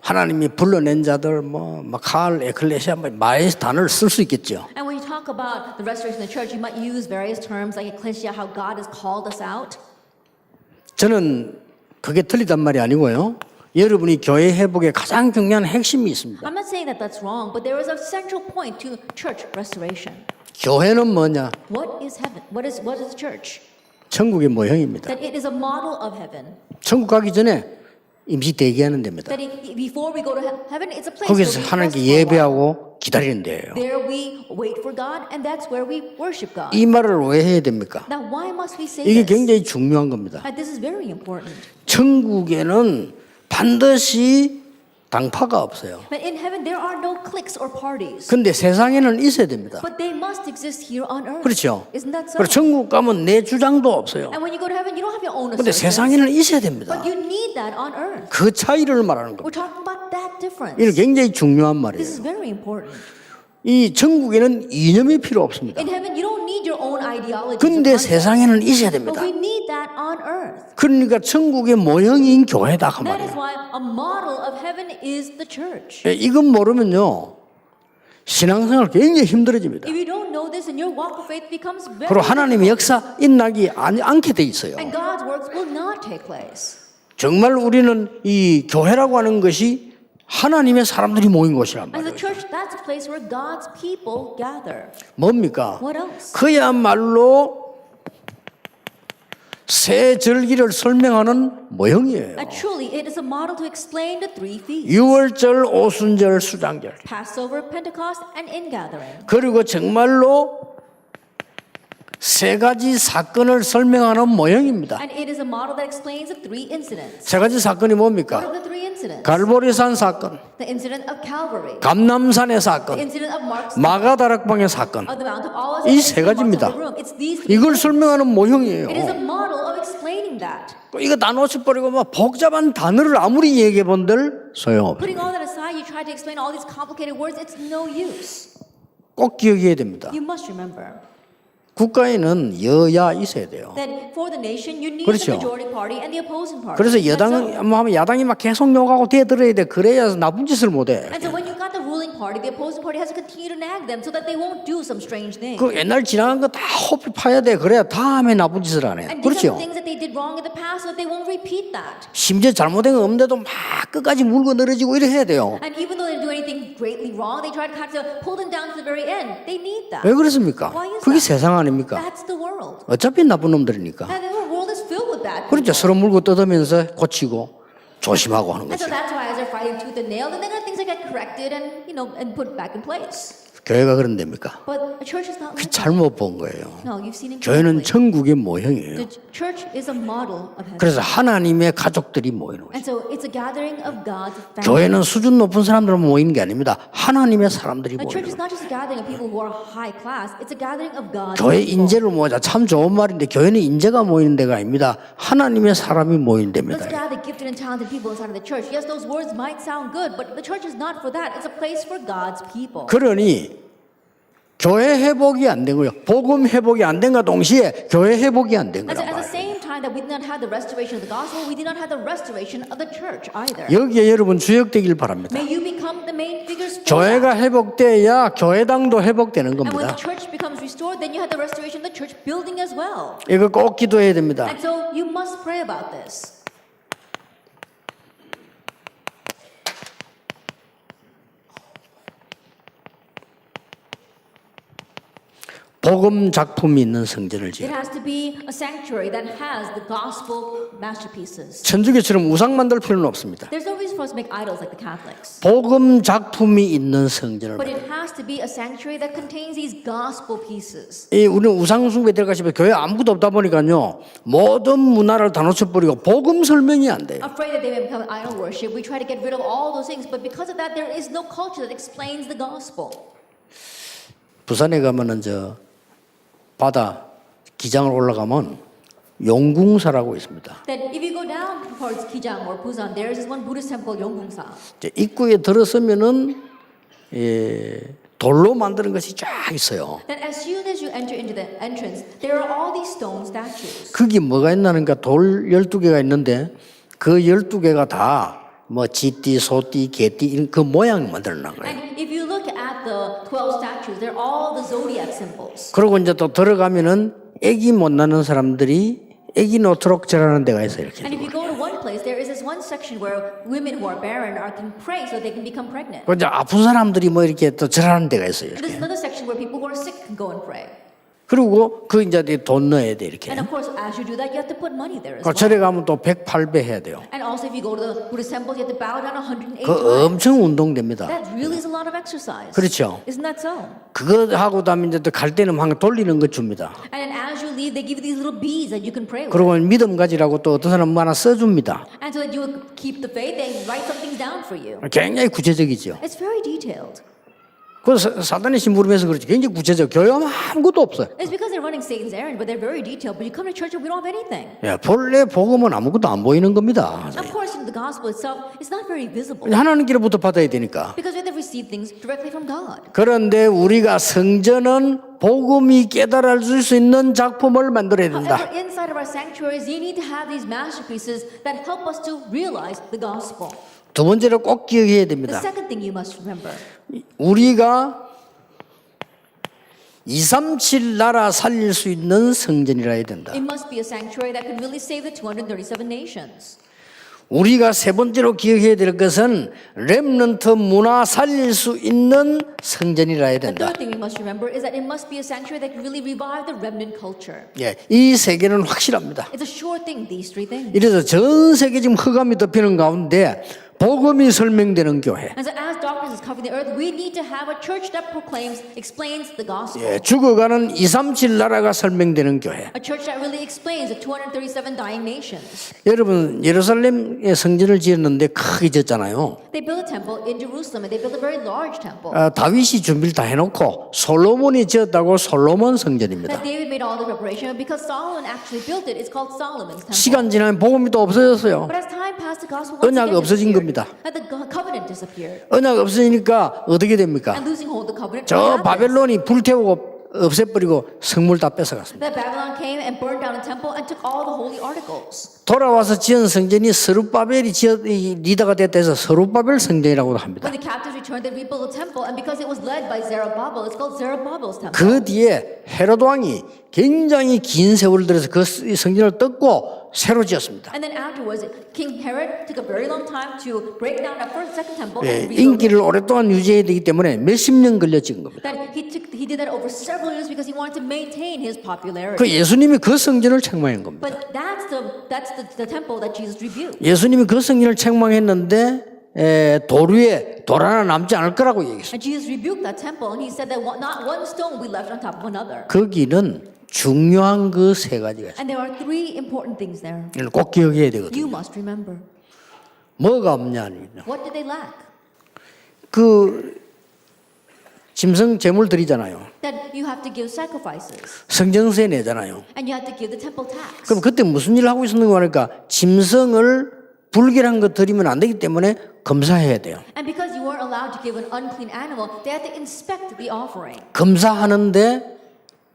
Speaker 1: 하나님이 불러낸 자들 뭐 칼, 에클레시아 뭐 많은 단어를 쓸 수 있겠죠.
Speaker 2: And when you talk about the restoration of the church, you might use various terms like ecclesia, how God has called us out.
Speaker 1: 저는 그게 틀리단 말이 아니고요. 여러분이 교회 회복의 가장 중요한 핵심이 있습니다.
Speaker 2: I'm not saying that that's wrong, but there is a central point to church restoration.
Speaker 1: 교회는 뭐냐?
Speaker 2: What is heaven? What is the church?
Speaker 1: 천국의 모형입니다.
Speaker 2: That it is a model of heaven.
Speaker 1: 천국 가기 전에 임시 대기하는 데입니다.
Speaker 2: That before we go to heaven, it's a place
Speaker 1: 거기서
Speaker 2: where we
Speaker 1: 하나님께
Speaker 2: rest for a while.
Speaker 1: 예배하고 기다리는 데예요.
Speaker 2: There we wait for God, and that's where we worship God.
Speaker 1: 이 말을 왜 해야 됩니까?
Speaker 2: Now, why must we say
Speaker 1: 이게
Speaker 2: this?
Speaker 1: 굉장히 중요한 겁니다.
Speaker 2: This is very important.
Speaker 1: 천국에는 반드시 당파가 없어요.
Speaker 2: But in heaven, there are no cliques or parties.
Speaker 1: 근데 세상에는 있어야 됩니다.
Speaker 2: But they must exist here on earth.
Speaker 1: 그렇죠?
Speaker 2: Isn't that so?
Speaker 1: 그리고 천국 가면 내 주장도 없어요.
Speaker 2: And when you go to heaven, you don't have your own
Speaker 1: 근데
Speaker 2: assertions.
Speaker 1: 세상에는 있어야 됩니다.
Speaker 2: But you need that on earth.
Speaker 1: 그 차이를 말하는 겁니다.
Speaker 2: We're talking about that difference.
Speaker 1: 이게 굉장히 중요한
Speaker 2: This is
Speaker 1: 말이에요.
Speaker 2: very important.
Speaker 1: 이 천국에는 이념이 필요 없습니다.
Speaker 2: In heaven, you don't need your own ideology.
Speaker 1: 근데 세상에는 있어야
Speaker 2: But
Speaker 1: 됩니다.
Speaker 2: we need that on earth.
Speaker 1: 그러니까 천국의 모형인 교회다 그
Speaker 2: That is
Speaker 1: 말이에요.
Speaker 2: why a model of heaven is the church.
Speaker 1: 예, 이건 모르면요 신앙생활 굉장히 힘들어집니다.
Speaker 2: If you don't know this, then your walk of faith becomes very
Speaker 1: 그리고 하나님의 역사 일어나기 않게 돼 있어요.
Speaker 2: and God's works will not take place.
Speaker 1: 정말 우리는 이 교회라고 하는 것이 하나님의 사람들이 모인 곳이란
Speaker 2: As a
Speaker 1: 말이에요.
Speaker 2: church, that's a place where God's people gather.
Speaker 1: 뭡니까?
Speaker 2: What else?
Speaker 1: 그야말로 새 절기를 설명하는 모형이에요.
Speaker 2: And truly, it is a model to explain the three feasts:
Speaker 1: 유월절, 오순절, 수장절.
Speaker 2: Passover, Pentecost, and ingathering.
Speaker 1: 그리고 정말로 세 가지 사건을 설명하는 모형입니다.
Speaker 2: And it is a model that explains the three incidents.
Speaker 1: 세 가지 사건이
Speaker 2: What
Speaker 1: 뭡니까?
Speaker 2: are the three incidents?
Speaker 1: 갈보리산 사건,
Speaker 2: The incident of Calvary,
Speaker 1: 감남산의
Speaker 2: the
Speaker 1: 사건,
Speaker 2: incident of Mark's
Speaker 1: 마가다락방의 사건.
Speaker 2: of the Mount of Olives,
Speaker 1: 이
Speaker 2: and
Speaker 1: 세
Speaker 2: the Mount
Speaker 1: 가지입니다.
Speaker 2: of the Room. It's these three.
Speaker 1: 이걸 설명하는 모형이에요.
Speaker 2: It is a model of explaining that.
Speaker 1: 이거 다 놓쳐버리고 막 복잡한 단어를 아무리 얘기해 본들 소용없어요.
Speaker 2: Putting all that aside, you try to explain all these complicated words. It's no use.
Speaker 1: 꼭 기억해야 됩니다.
Speaker 2: You must remember
Speaker 1: 국가에는 여야 있어야 돼요.
Speaker 2: that for the nation, you need
Speaker 1: 그렇죠.
Speaker 2: the majority party and the opposing party.
Speaker 1: 그래서
Speaker 2: That's so.
Speaker 1: 여당 뭐 하면 야당이 막 계속 욕하고 대들어야 돼. 그래야 나쁜 짓을 못 해.
Speaker 2: And so when you've got the ruling party, the opposing party has to continue to nag them so that they won't do some strange thing.
Speaker 1: 그 옛날 지나간 거 다 호피 파야 돼. 그래야 다음에 나쁜 짓을 안 해.
Speaker 2: And these
Speaker 1: 그렇죠?
Speaker 2: are the things that they did wrong in the past so that they won't repeat that.
Speaker 1: 심지어 잘못된 거 없는데도 막 끝까지 물고 늘어지고 이래 해야 돼요.
Speaker 2: And even though they do anything greatly wrong, they try to kind of pull them down to the very end. They need that.
Speaker 1: 왜 그렇습니까?
Speaker 2: Why is
Speaker 1: 그게
Speaker 2: that?
Speaker 1: 세상 아닙니까?
Speaker 2: That's the world.
Speaker 1: 어차피 나쁜 놈들이니까.
Speaker 2: And the world is filled with bad
Speaker 1: 그렇죠.
Speaker 2: people.
Speaker 1: 서로 물고 뜯으면서 고치고 조심하고 하는
Speaker 2: And so
Speaker 1: 거죠.
Speaker 2: that's why as they're fighting tooth and nail, then they're gonna things that get corrected and and put back in place.
Speaker 1: 교회가 그런 데입니까?
Speaker 2: But a church is not like that.
Speaker 1: 잘못 본 거예요.
Speaker 2: No, you've seen it
Speaker 1: 교회는
Speaker 2: correctly.
Speaker 1: 천국의 모형이에요.
Speaker 2: The church is a model of heaven.
Speaker 1: 그래서 하나님의 가족들이 모이는 거죠.
Speaker 2: And so it's a gathering of God's family.
Speaker 1: 교회는 수준 높은 사람들만 모이는 게 아닙니다. 하나님의 사람들이
Speaker 2: A church
Speaker 1: 모이는
Speaker 2: is
Speaker 1: 거예요.
Speaker 2: not just a gathering of people who are high class. It's a gathering of God's
Speaker 1: 교회
Speaker 2: people.
Speaker 1: 인재를 모으자 참 좋은 말인데 교회는 인재가 모이는 데가 아닙니다. 하나님의 사람이 모이는 데입니다.
Speaker 2: Let's gather gifted and talented people inside of the church. Yes, those words might sound good, but the church is not for that. It's a place for God's people.
Speaker 1: 그러니 교회 회복이 안 된 거예요. 복음 회복이 안 된과 동시에 교회 회복이 안 된
Speaker 2: And so
Speaker 1: 거란
Speaker 2: at the
Speaker 1: 말이에요.
Speaker 2: same time that we did not have the restoration of the gospel, we did not have the restoration of the church either.
Speaker 1: 여기에 여러분 주역되길 바랍니다.
Speaker 2: May you become the main figures for
Speaker 1: 교회가
Speaker 2: that.
Speaker 1: 회복돼야 교회당도 회복되는
Speaker 2: And when
Speaker 1: 겁니다.
Speaker 2: the church becomes restored, then you have the restoration of the church building as well.
Speaker 1: 이거 꼭 기도해야 됩니다.
Speaker 2: And so you must pray about this.
Speaker 1: 복음 작품이 있는 성전을
Speaker 2: It
Speaker 1: 지어.
Speaker 2: has to be a sanctuary that has the gospel masterpieces.
Speaker 1: 천주교처럼 우상 만들 필요는 없습니다.
Speaker 2: There's no reason for us to make idols like the Catholics.
Speaker 1: 복음 작품이 있는 성전을
Speaker 2: But
Speaker 1: 만들어요.
Speaker 2: it has to be a sanctuary that contains these gospel pieces.
Speaker 1: 우리는 우상 숭배 들어가시면 교회 아무것도 없다 보니까요. 모든 문화를 다 놓쳐버리고 복음 설명이 안 돼요.
Speaker 2: Afraid that they may become idol worship, we try to get rid of all those things. But because of that, there is no culture that explains the gospel.
Speaker 1: 부산에 가면은 바다 기장을 올라가면 용궁사라고 있습니다.
Speaker 2: That if you go down towards Kijang or Busan, there is one Buddhist temple called Yonggungsa.
Speaker 1: 이제 입구에 들어서면은 돌로 만드는 것이 쫙 있어요.
Speaker 2: That as soon as you enter into the entrance, there are all these stone statues.
Speaker 1: 거기 뭐가 있나니까 돌 12개가 있는데 그 12개가 다 뭐 쥐띠, 소띠, 개띠 이런 그 모양 만들어 놓은 거예요.
Speaker 2: And if you look at the 12 statues, they're all the zodiac symbols.
Speaker 1: 그리고 이제 또 들어가면은 애기 못 낳는 사람들이 애기 놓도록 절하는 데가 있어요. 이렇게.
Speaker 2: And if you go to one place, there is this one section where women who are barren can pray so they can become pregnant.
Speaker 1: 그 이제 아픈 사람들이 뭐 이렇게 또 절하는 데가 있어요.
Speaker 2: And there's
Speaker 1: 이렇게.
Speaker 2: another section where people who are sick can go and pray.
Speaker 1: 그리고 그 이제 돈 넣어야 돼 이렇게.
Speaker 2: And of course, as you do that, you have to put money there as
Speaker 1: 그
Speaker 2: well.
Speaker 1: 절에 가면 또 108배 해야 돼요.
Speaker 2: And also, if you go to the Buddhist temples, you have to bow down 108
Speaker 1: 그
Speaker 2: times.
Speaker 1: 엄청 운동됩니다.
Speaker 2: That really is a lot of exercise.
Speaker 1: 그렇죠.
Speaker 2: Isn't that so?
Speaker 1: 그거 하고 다음에 이제 또 갈 때는 막 돌리는 거 줍니다.
Speaker 2: And then as you leave, they give you these little beads that you can pray with.
Speaker 1: 그리고 믿음 가지라고 또 어떤 사람 뭐 하나 써줍니다.
Speaker 2: And so that you will keep the faith, they write some things down for you.
Speaker 1: 굉장히 구체적이죠.
Speaker 2: It's very detailed.
Speaker 1: 그 사단의 심부름에서 그렇지. 굉장히 구체적. 교회하면 아무것도 없어요.
Speaker 2: It's because they're running Satan's errand, but they're very detailed. But you come to church and we don't have anything.
Speaker 1: 예, 본래 복음은 아무것도 안 보이는 겁니다.
Speaker 2: Of course, in the gospel itself, it's not very visible.
Speaker 1: 하나님께로부터 받아야 되니까.
Speaker 2: Because we have to receive things directly from God.
Speaker 1: 그런데 우리가 성전은 복음이 깨달아질 수 있는 작품을 만들어야 된다.
Speaker 2: However, inside of our sanctuaries, you need to have these masterpieces that help us to realize the gospel.
Speaker 1: 두 번째로 꼭 기억해야
Speaker 2: The
Speaker 1: 됩니다.
Speaker 2: second thing you must remember
Speaker 1: 우리가 237 나라 살릴 수 있는 성전이라 해야 된다.
Speaker 2: it must be a sanctuary that can really save the 237 nations.
Speaker 1: 우리가 세 번째로 기억해야 될 것은 렘넌트 문화 살릴 수 있는 성전이라 해야
Speaker 2: The
Speaker 1: 된다.
Speaker 2: third thing we must remember is that it must be a sanctuary that can really revive the remnant culture.
Speaker 1: 예, 이 세 개는 확실합니다.
Speaker 2: It's a sure thing, these three things.
Speaker 1: 이래서 전 세계 지금 흑암이 덮이는 가운데 복음이 설명되는 교회.
Speaker 2: And so as darkness is covering the earth, we need to have a church that proclaims, explains the gospel.
Speaker 1: 예, 죽어가는 237 나라가 설명되는 교회.
Speaker 2: A church that really explains the 237 dying nations.
Speaker 1: 여러분 예루살렘에 성전을 지었는데 크게 지었잖아요.
Speaker 2: They built a temple in Jerusalem and they built a very large temple.
Speaker 1: 다윗이 준비를 다 해놓고 솔로몬이 지었다고 솔로몬 성전입니다.
Speaker 2: That David made all the preparation, but because Solomon actually built it, it's called Solomon's temple.
Speaker 1: 시간 지나면 복음이 또 없어졌어요.
Speaker 2: But as time passed, the gospel once
Speaker 1: 언약
Speaker 2: again
Speaker 1: 없어진
Speaker 2: disappeared.
Speaker 1: 겁니다.
Speaker 2: And the covenant disappeared.
Speaker 1: 언약 없으니까 어떻게 됩니까?
Speaker 2: And losing hold of the covenant,
Speaker 1: 저
Speaker 2: what happens?
Speaker 1: 바벨론이 불태우고 없애버리고 성물 다 뺏어갔습니다.
Speaker 2: That Babylon came and burned down the temple and took all the holy articles.
Speaker 1: 돌아와서 지은 성전이 스룹바벨이 리더가 됐다 해서 스룹바벨 성전이라고 합니다.
Speaker 2: When the captives returned, they rebuilt the temple, and because it was led by Zerubbabel, it's called Zerubbabel's temple.
Speaker 1: 그 뒤에 헤롯 왕이 굉장히 긴 세월을 들여서 그 성전을 뜯고 새로 지었습니다.
Speaker 2: And then afterwards, King Herod took a very long time to break down that first, second temple
Speaker 1: 예,
Speaker 2: and rebuild it.
Speaker 1: 인기를 오랫동안 유지해야 되기 때문에 몇십 년 걸려 찍은 겁니다.
Speaker 2: That he did that over several years because he wanted to maintain his popularity.
Speaker 1: 그 예수님이 그 성전을 책망한 겁니다.
Speaker 2: But that's the temple that Jesus rebuked.
Speaker 1: 예수님이 그 성전을 책망했는데 돌 위에 돌 하나 남지 않을 거라고 얘기했어요.
Speaker 2: And Jesus rebuked that temple and he said that not one stone will be left on top of another.
Speaker 1: 거기는 중요한 그 세 가지가 있어요.
Speaker 2: And there are three important things there.
Speaker 1: 이걸 꼭 기억해야 되거든요.
Speaker 2: You must remember.
Speaker 1: 뭐가 없냐면요.
Speaker 2: What did they lack?
Speaker 1: 그 짐승 제물 드리잖아요.
Speaker 2: That you have to give sacrifices
Speaker 1: 성전세 내잖아요.
Speaker 2: and you have to give the temple tax.
Speaker 1: 그럼 그때 무슨 일을 하고 있었는가 하니까 짐승을 불결한 거 드리면 안 되기 때문에 검사해야 돼요.
Speaker 2: And because you weren't allowed to give an unclean animal, they had to inspect the offering.
Speaker 1: 검사하는데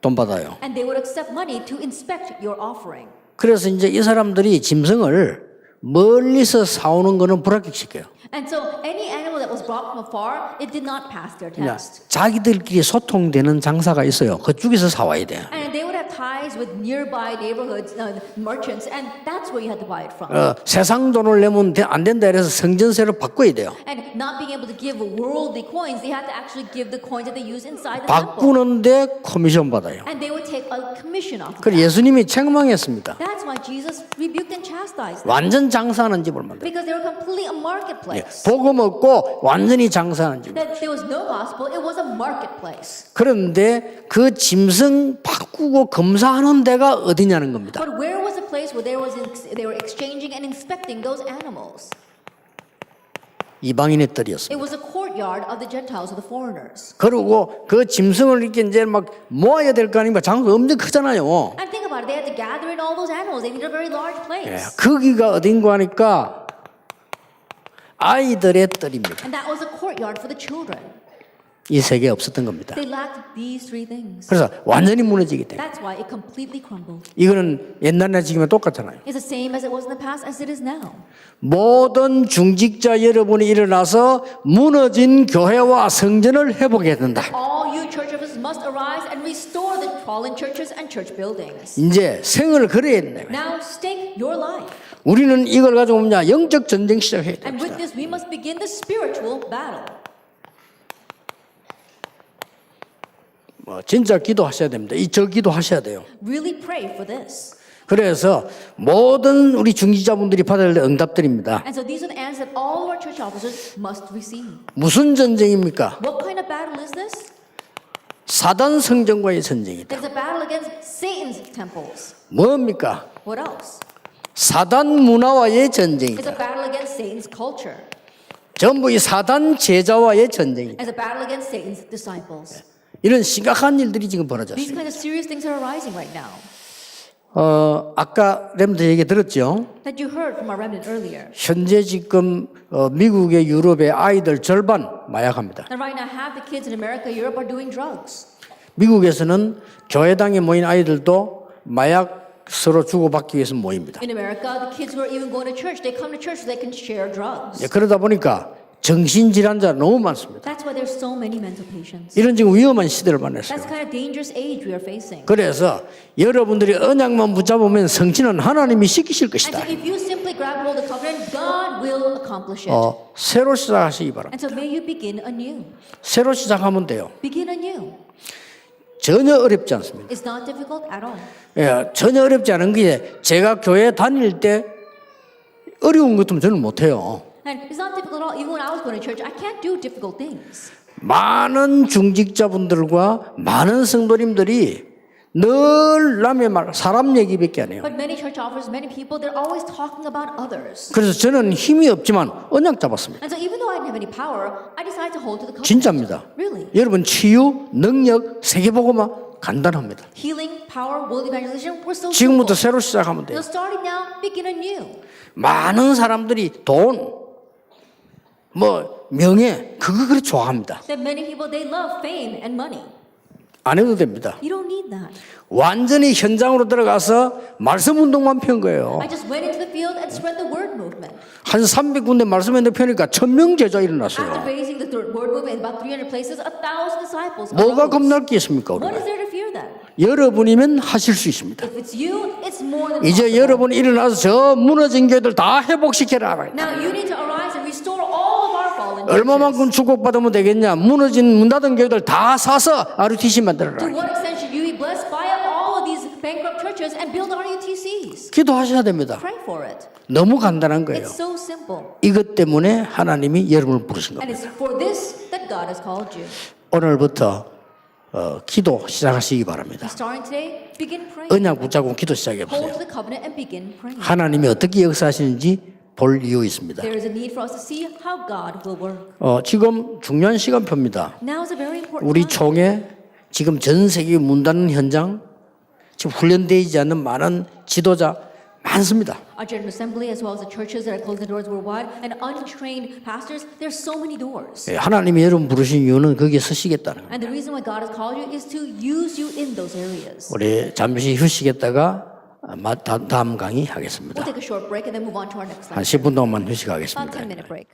Speaker 1: 돈 받아요.
Speaker 2: And they would accept money to inspect your offering.
Speaker 1: 그래서 이제 이 사람들이 짐승을 멀리서 사오는 거는 불합격시켜요.
Speaker 2: And so any animal that was brought from afar, it did not pass their
Speaker 1: 그러니까
Speaker 2: test.
Speaker 1: 자기들끼리 소통되는 장사가 있어요. 그쪽에서 사와야 돼요.
Speaker 2: And they would have ties with nearby neighborhoods, merchants, and that's where you had to buy it from.
Speaker 1: 세상 돈을 내면 안 된다 그래서 성전세로 바꿔야 돼요.
Speaker 2: And not being able to give worldly coins, they had to actually give the coins that they use inside the temple.
Speaker 1: 바꾸는데 코미션 받아요.
Speaker 2: And they would take a commission off of
Speaker 1: 그래서
Speaker 2: that.
Speaker 1: 예수님이 책망했습니다.
Speaker 2: That's why Jesus rebuked and chastised them.
Speaker 1: 완전 장사하는 집을 만들어요.
Speaker 2: Because they were completely a marketplace.
Speaker 1: 복음 없고 완전히 장사하는 집.
Speaker 2: That there was no gospel, it was a marketplace.
Speaker 1: 그런데 그 짐승 바꾸고 검사하는 데가 어디냐는 겁니다.
Speaker 2: But where was the place where they were exchanging and inspecting those animals?
Speaker 1: 이방인의 뜰이었습니다.
Speaker 2: It was a courtyard of the Gentiles, of the foreigners.
Speaker 1: 그리고 그 짐승을 이렇게 이제 막 모아야 될 거 아닙니까? 장소가 엄청 크잖아요.
Speaker 2: And think about it, they had to gather in all those animals. They needed a very large place.
Speaker 1: 거기가 어딘가 하니까 아이들의 뜰입니다.
Speaker 2: And that was a courtyard for the children.
Speaker 1: 이 세 개 없었던 겁니다.
Speaker 2: They lacked these three things.
Speaker 1: 그래서 완전히 무너지기 때문에
Speaker 2: That's why it completely crumbled.
Speaker 1: 이거는 옛날이나 지금이나 똑같잖아요.
Speaker 2: It's the same as it was in the past as it is now.
Speaker 1: 모든 중직자 여러분이 일어나서 무너진 교회와 성전을 회복해야 된다.
Speaker 2: All you church officers must arise and restore the fallen churches and church buildings.
Speaker 1: 이제 생을 걸어야 된다.
Speaker 2: Now stake your life.
Speaker 1: 우리는 이걸 가지고 뭐냐 영적 전쟁 시작해야
Speaker 2: And with
Speaker 1: 됩니다.
Speaker 2: this, we must begin the spiritual battle.
Speaker 1: 진짜 기도하셔야 됩니다. 저 기도하셔야 돼요.
Speaker 2: Really pray for this.
Speaker 1: 그래서 모든 우리 중직자분들이 받아야 될 응답들입니다.
Speaker 2: And so these are the answers that all of our church officers must receive.
Speaker 1: 무슨 전쟁입니까?
Speaker 2: What kind of battle is this?
Speaker 1: 사단 성전과의 전쟁이다.
Speaker 2: There's a battle against Satan's temples.
Speaker 1: 뭡니까?
Speaker 2: What else?
Speaker 1: 사단 문화와의
Speaker 2: It's
Speaker 1: 전쟁이다.
Speaker 2: a battle against Satan's culture.
Speaker 1: 전부 이 사단 제자와의 전쟁이다.
Speaker 2: It's a battle against Satan's disciples.
Speaker 1: 이런 심각한 일들이 지금
Speaker 2: These
Speaker 1: 벌어졌습니다.
Speaker 2: kind of serious things are arising right now.
Speaker 1: 아까 렘드 얘기 들었죠?
Speaker 2: That you heard from our remnant earlier.
Speaker 1: 현재 지금 미국의 유럽의 아이들 절반 마약합니다.
Speaker 2: And right now, half the kids in America, Europe are doing drugs.
Speaker 1: 미국에서는 교회당에 모인 아이들도 마약 서로 주고받기 위해서 모입니다.
Speaker 2: In America, the kids who are even going to church, they come to church so they can share drugs.
Speaker 1: 그러다 보니까 정신질환자 너무 많습니다.
Speaker 2: That's why there's so many mental patients.
Speaker 1: 이런 지금 위험한 시대를 만났어요.
Speaker 2: That's kind of dangerous age we are facing.
Speaker 1: 그래서 여러분들이 언약만 붙잡으면 성취는 하나님이 시키실
Speaker 2: And
Speaker 1: 것이다.
Speaker 2: so if you simply grab hold of the covenant, God will accomplish it.
Speaker 1: 새로 시작하시기 바랍니다.
Speaker 2: And so may you begin anew.
Speaker 1: 새로 시작하면 돼요.
Speaker 2: Begin anew.
Speaker 1: 전혀 어렵지 않습니다.
Speaker 2: It's not difficult at all.
Speaker 1: 전혀 어렵지 않은 게 제가 교회 다닐 때 어려운 것도 저는 못해요.
Speaker 2: And it's not difficult at all. Even when I was going to church, I can't do difficult things.
Speaker 1: 많은 중직자분들과 많은 성도님들이 늘 남의 말, 사람 얘기밖에 안 해요.
Speaker 2: But many church officers, many people, they're always talking about others.
Speaker 1: 그래서 저는 힘이 없지만 언약 잡았습니다.
Speaker 2: And so even though I didn't have any power, I decided to hold to the covenant.
Speaker 1: 진짜입니다.
Speaker 2: Really.
Speaker 1: 여러분 치유, 능력, 세계복음화 간단합니다.
Speaker 2: Healing, power, world evangelization, we're so
Speaker 1: 지금부터
Speaker 2: simple.
Speaker 1: 새로 시작하면 돼요.
Speaker 2: So starting now, begin anew.
Speaker 1: 많은 사람들이 돈, 명예 그거 그렇게 좋아합니다.
Speaker 2: That many people, they love fame and money.
Speaker 1: 안 해도 됩니다.
Speaker 2: You don't need that.
Speaker 1: 완전히 현장으로 들어가서 말씀 운동만 편 거예요.
Speaker 2: I just went into the field and spread the word movement.
Speaker 1: 한 300군데 말씀 운동 펴니까 1000명 제자
Speaker 2: After
Speaker 1: 일어났어요.
Speaker 2: raising the word movement in about 300 places, 1,000 disciples.
Speaker 1: 뭐가
Speaker 2: arose.
Speaker 1: 겁날 게 있습니까?
Speaker 2: What is
Speaker 1: 우리가?
Speaker 2: there to fear then?
Speaker 1: 여러분이면 하실 수 있습니다.
Speaker 2: If it's you, it's more than
Speaker 1: 이제
Speaker 2: possible.
Speaker 1: 여러분 일어나서 저 무너진 교회들 다 회복시켜라.
Speaker 2: Now you need to arise and restore all of our fallen churches.
Speaker 1: 얼마만큼 축복받으면 되겠냐? 무너진 문 닫은 교회들 다 사서 RUTC
Speaker 2: To
Speaker 1: 만들어라.
Speaker 2: what extent should you be blessed by all of these bankrupt churches and build RUTCs?
Speaker 1: 기도하셔야 됩니다.
Speaker 2: Pray for it.
Speaker 1: 너무 간단한 거예요.
Speaker 2: It's so simple.
Speaker 1: 이것 때문에 하나님이 여러분을 부르신
Speaker 2: And
Speaker 1: 겁니다.
Speaker 2: it's for this that God has called you.
Speaker 1: 오늘부터 기도 시작하시기 바랍니다.
Speaker 2: Starting today, begin praying.
Speaker 1: 언약 붙잡고 기도 시작해
Speaker 2: Hold
Speaker 1: 보세요.
Speaker 2: to the covenant and begin praying.
Speaker 1: 하나님이 어떻게 역사하시는지 볼 이유 있습니다.
Speaker 2: There is a need for us to see how God will work.
Speaker 1: 지금 중요한 시간표입니다.
Speaker 2: Now is a very important
Speaker 1: 우리
Speaker 2: time.
Speaker 1: 총회 지금 전 세계 문 닫는 현장, 지금 훈련되지 않는 많은 지도자 많습니다.
Speaker 2: Our General Assembly, as well as the churches that are closing the doors worldwide, and untrained pastors, there's so many doors.
Speaker 1: 하나님이 여러분 부르신 이유는 거기에 서시겠다는 거예요.
Speaker 2: And the reason why God has called you is to use you in those areas.
Speaker 1: 우리 잠시 휴식했다가 다음 강의 하겠습니다.
Speaker 2: We'll take a short break and then move on to our next
Speaker 1: 한
Speaker 2: lesson.
Speaker 1: 10분 동안만
Speaker 2: About
Speaker 1: 휴식하겠습니다.
Speaker 2: 10-minute break.